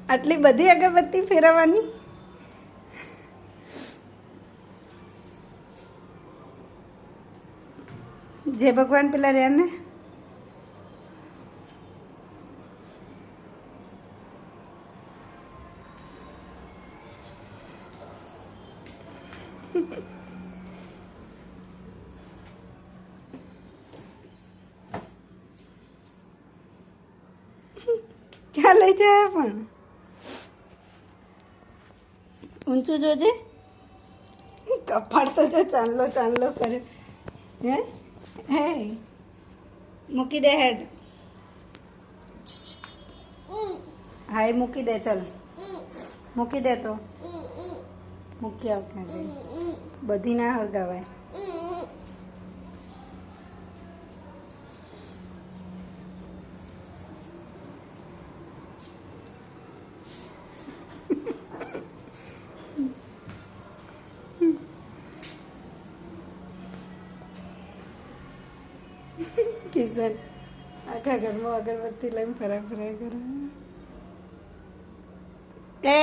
આટલી બધી અગરબત્તી ફેરવવાની? જય ભગવાન પેલા રહ્યા ને. ક્યાં લઈ જાય પણ ઊંચું જોજે. કપાળ તો જો ચાંદલો ચાંદલો કરે. હે હે મૂકી દે હેડ. હા એ મૂકી દે. ચાલ મૂકી દે. તો મૂકી આવ ત્યાં જઈ. બધી ના હળગાવાય. કિશન આખા ઘરમાં અગરબત્તી લઈને ફરા કરે. એ